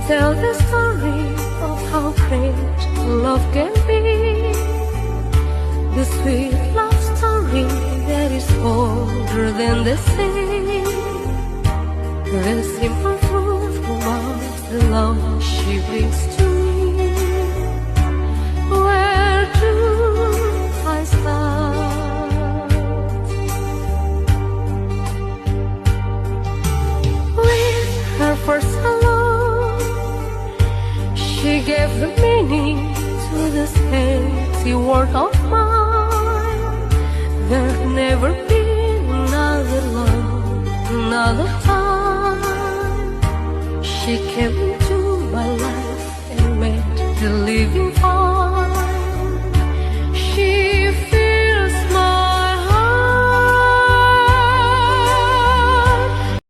tell the story of how great love can be. The sweet love story that is older than the sea. The simple truth about the love she brings to me. Where do I start? With her first hello, she gave the meaning to this empty world of mine. There'll never be another love, another time. She came